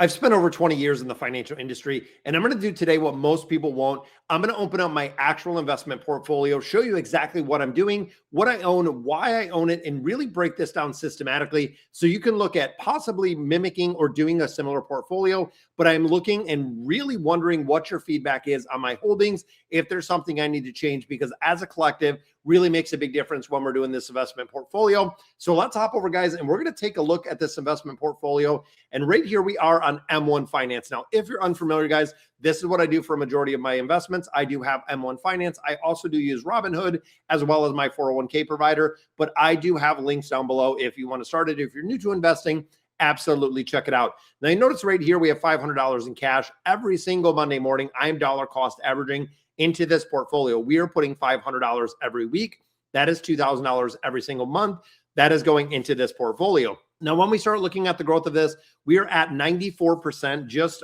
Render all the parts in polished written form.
I've spent over 20 years in the financial industry, and I'm going to do today what most people won't. I'm going to open up my actual investment portfolio, show you exactly what I'm doing, what I own, why I own it, and really break this down systematically so you can look at possibly mimicking or doing a similar portfolio. But I'm looking and really wondering what your feedback is on my holdings, if there's something I need to change, because as a collective, really makes a big difference when we're doing this investment portfolio. So let's hop over, guys, and we're going to take a look at this investment portfolio. And right here we are on M1 Finance. Now, if you're unfamiliar, guys, this is what I do for a majority of my investments. I do have M1 Finance. I also do use Robinhood as well as my 401k provider, but I do have links down below if you want to start it. If you're new to investing, absolutely check it out. Now, you notice right here we have $500 in cash every single Monday morning. I am dollar cost averaging into this portfolio. We are putting $500 every week. That is $2,000 every single month. That is going into this portfolio. Now, when we start looking at the growth of this, we are at 94%, just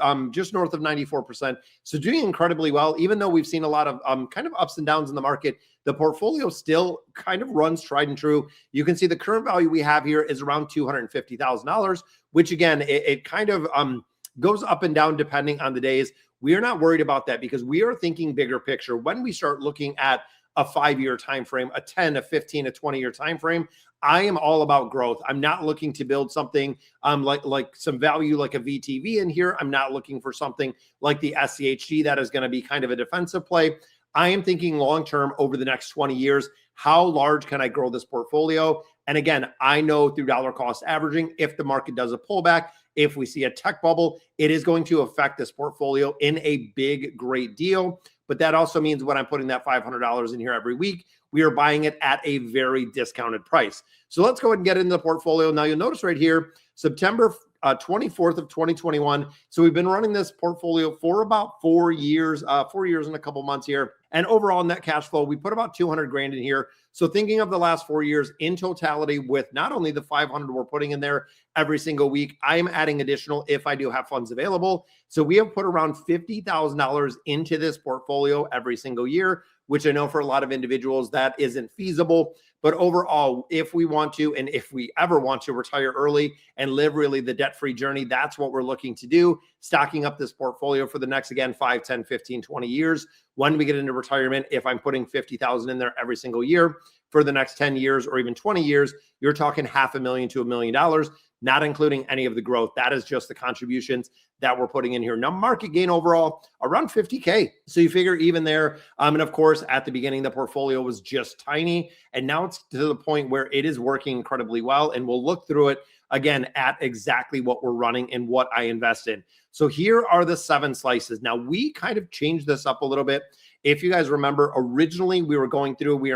north of 94%. So doing incredibly well, even though we've seen a lot of kind of ups and downs in the market, the portfolio still kind of runs tried and true. You can see the current value we have here is around $250,000, which again, it kind of goes up and down depending on the days. We are not worried about that because we are thinking bigger picture. When we start looking at a 5-year time frame, a 10, a 15, a 20-year time frame, I am all about growth. I'm not looking to build something like some value like a VTV in here. I'm not looking for something like the SCHD that is going to be kind of a defensive play. I am thinking long-term over the next 20 years, how large can I grow this portfolio? And again, I know through dollar cost averaging, if the market does a pullback, if we see a tech bubble, it is going to affect this portfolio in a big, great deal. But that also means when I'm putting that $500 in here every week, we are buying it at a very discounted price. So let's go ahead and get into the portfolio. Now you'll notice right here, September 24th of 2021. So we've been running this portfolio for about 4 years and a couple months here. And overall net cash flow, we put about 200 grand in here. So thinking of the last 4 years in totality with not only the 500 we're putting in there every single week, I am adding additional if I do have funds available. So we have put around $50,000 into this portfolio every single year, which I know for a lot of individuals that isn't feasible. But overall, if we want to, and if we ever want to retire early and live really the debt-free journey, that's what we're looking to do, stocking up this portfolio for the next, again, 5, 10, 15, 20 years. When we get into retirement, if I'm putting 50,000 in there every single year for the next 10 years or even 20 years, you're talking $500,000 to $1 million, not including any of the growth. That is just the contributions that we're putting in here. Now, market gain overall around 50K. So you figure even there. And of course, at the beginning, the portfolio was just tiny. And now it's to the point where it is working incredibly well. And we'll look through it again at exactly what we're running and what I invest in. So here are the 7 slices. Now, we kind of changed this up a little bit. If you guys remember, originally we were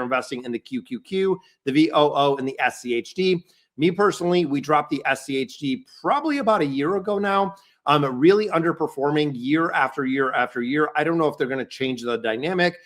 investing in the QQQ, the VOO, and the SCHD. Me personally, we dropped the SCHD probably about a year ago now. Really underperforming year after year after year. I don't know if they're going to change the dynamic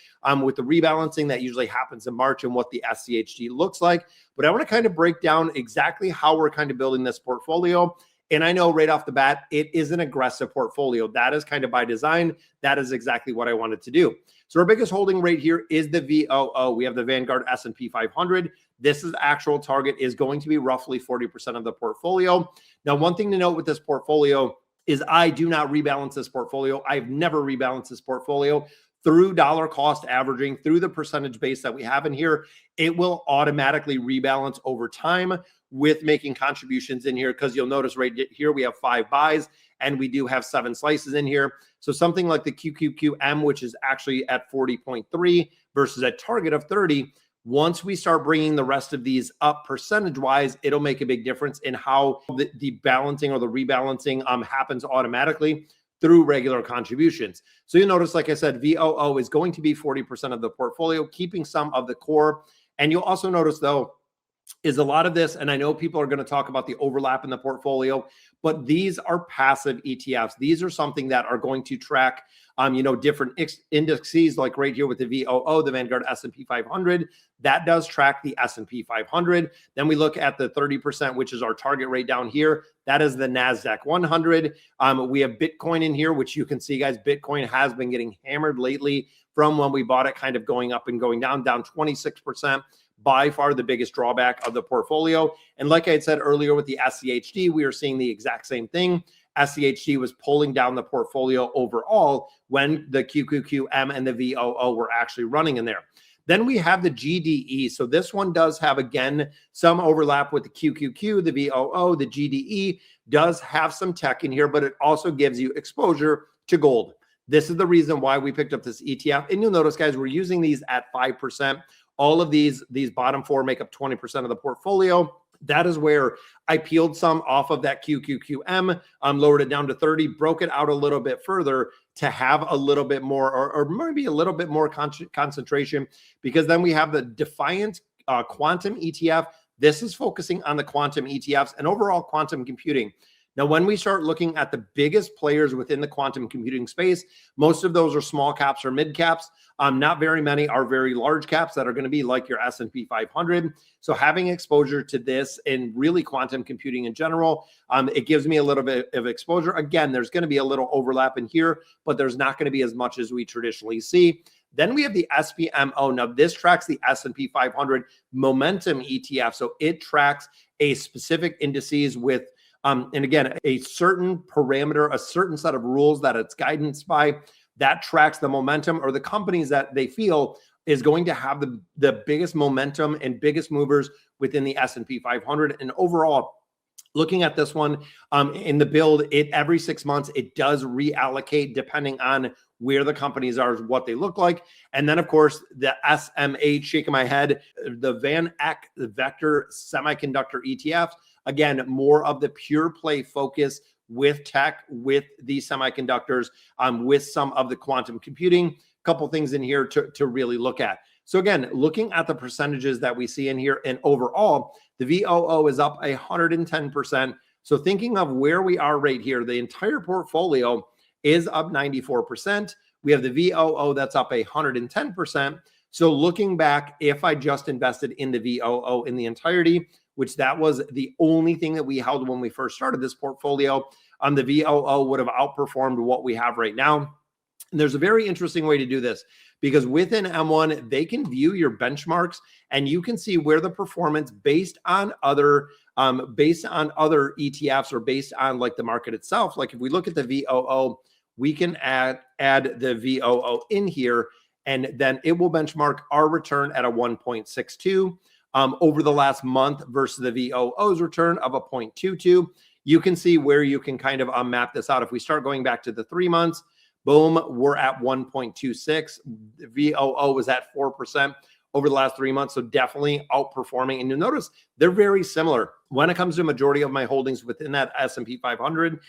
with the rebalancing that usually happens in March and what the SCHD looks like. But I want to kind of break down exactly how we're kind of building this portfolio. And I know right off the bat, it is an aggressive portfolio. That is kind of by design. That is exactly what I wanted to do. So our biggest holding right here is the VOO. We have the Vanguard S&P 500. This is actual target is going to be roughly 40% of the portfolio. Now, one thing to note with this portfolio is I do not rebalance this portfolio. I've never rebalanced this portfolio through dollar cost averaging, through the percentage base that we have in here. It will automatically rebalance over time with making contributions in here, because you'll notice right here we have 5 buys and we do have 7 slices in here. So something like the QQQM, which is actually at 40.3 versus a target of 30. Once we start bringing the rest of these up percentage-wise, it'll make a big difference in how the balancing or the rebalancing happens automatically through regular contributions. So you'll notice, like I said, VOO is going to be 40% of the portfolio, keeping some of the core. And you'll also notice, though, is a lot of this, and I know people are going to talk about the overlap in the portfolio, but these are passive ETFs. These are something that are going to track, different indices, like right here with the VOO, the Vanguard S&P 500. That does track the S&P 500. Then we look at the 30%, which is our target rate down here. That is the NASDAQ 100. We have Bitcoin in here, which you can see, guys, Bitcoin has been getting hammered lately from when we bought it, kind of going up and going down 26%. By far the biggest drawback of the portfolio. And like I had said earlier with the SCHD, we are seeing the exact same thing. SCHD was pulling down the portfolio overall when the QQQM and the VOO were actually running in there. Then we have the GDE. So this one does have, again, some overlap with the QQQ, the VOO, the GDE does have some tech in here, but it also gives you exposure to gold. This is the reason why we picked up this ETF. And you'll notice, guys, we're using these at 5%. All of these bottom four make up 20% of the portfolio. That is where I peeled some off of that QQQM, lowered it down to 30, broke it out a little bit further to have a little bit more, or maybe a little bit more concentration, because then we have the Defiant Quantum ETF. This is focusing on the quantum ETFs and overall quantum computing. Now, when we start looking at the biggest players within the quantum computing space, most of those are small caps or mid caps. Not very many are very large caps that are going to be like your S&P 500. So having exposure to this and really quantum computing in general, it gives me a little bit of exposure. Again, there's going to be a little overlap in here, but there's not going to be as much as we traditionally see. Then we have the SPMO. Now, this tracks the S&P 500 momentum ETF. So it tracks a specific indices with and again, a certain parameter, a certain set of rules that it's guidance by, that tracks the momentum or the companies that they feel is going to have the biggest momentum and biggest movers within the S&P 500. And overall, looking at this one in the build, every 6 months, it does reallocate depending on where the companies are, what they look like. And then, of course, the SMH, shaking my head, the Van Eck Vector Semiconductor ETFs. Again, more of the pure play focus with tech, with these semiconductors, with some of the quantum computing. A couple things in here to really look at. So again, looking at the percentages that we see in here, and overall, the VOO is up 110%. So thinking of where we are right here, the entire portfolio is up 94%. We have the VOO that's up 110%. So looking back, if I just invested in the VOO in the entirety, which that was the only thing that we held when we first started this portfolio, the VOO would have outperformed what we have right now. And there's a very interesting way to do this, because within M1, they can view your benchmarks and you can see where the performance based on other ETFs or based on like the market itself. Like if we look at the VOO, we can add the VOO in here, and then it will benchmark our return at a 1.62 over the last month versus the VOO's return of a 0.22. You can see where you can kind of map this out. If we start going back to the 3 months, boom, we're at 1.26. The VOO was at 4% over the last 3 months. So definitely outperforming. And you'll notice they're very similar when it comes to majority of my holdings within that S&P 500.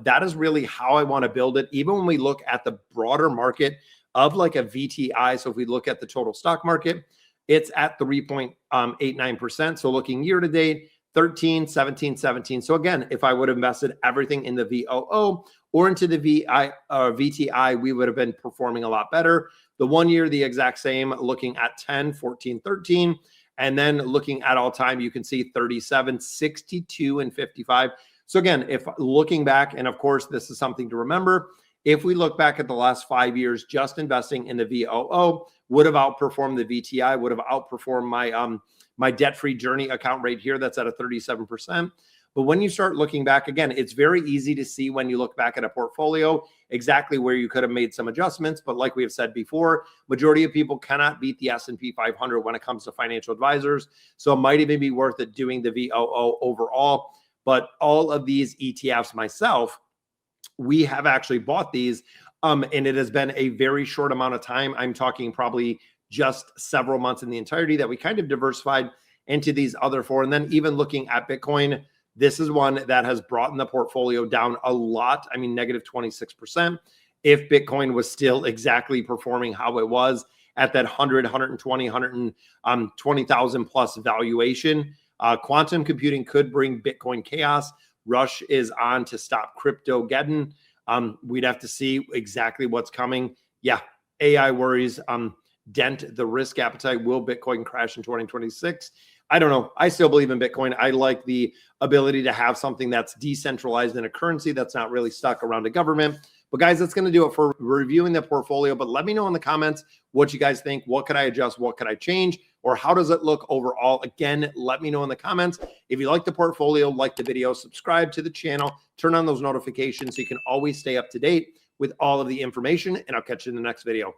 That is really how I want to build it. Even when we look at the broader market of like a VTI. So if we look at the total stock market, it's at 3.89%. So looking year to date, 13, 17, 17. So again, if I would have invested everything in the VOO or into the VTI, we would have been performing a lot better. The 1 year, the exact same, looking at 10, 14, 13. And then looking at all time, you can see 37, 62, and 55. So again, if looking back, and of course, this is something to remember, if we look back at the last 5 years, just investing in the VOO would have outperformed the VTI, would have outperformed my debt-free journey account right here. That's at a 37%. But when you start looking back, again, it's very easy to see when you look back at a portfolio exactly where you could have made some adjustments. But like we have said before, majority of people cannot beat the S&P 500 when it comes to financial advisors. So it might even be worth it doing the VOO overall. But all of these ETFs myself, we have actually bought these, and it has been a very short amount of time. I'm talking probably just several months in the entirety that we kind of diversified into these other four. And then even looking at Bitcoin, this is one that has brought in the portfolio down a lot. I mean, negative 26%. If Bitcoin was still exactly performing how it was at that 100, 120, 120,000 plus valuation, quantum computing could bring Bitcoin chaos. Rush is on to stop crypto getting. We'd have to see exactly what's coming. Yeah, AI worries dent the risk appetite. Will Bitcoin crash in 2026? I don't know. I still believe in Bitcoin. I like the ability to have something that's decentralized in a currency that's not really stuck around a government. But guys, that's going to do it for reviewing the portfolio. But let me know in the comments what you guys think. What could I adjust? What could I change? or how does it look overall? Again, let me know in the comments. If you like the portfolio, like the video, subscribe to the channel, turn on those notifications so you can always stay up to date with all of the information, and I'll catch you in the next video.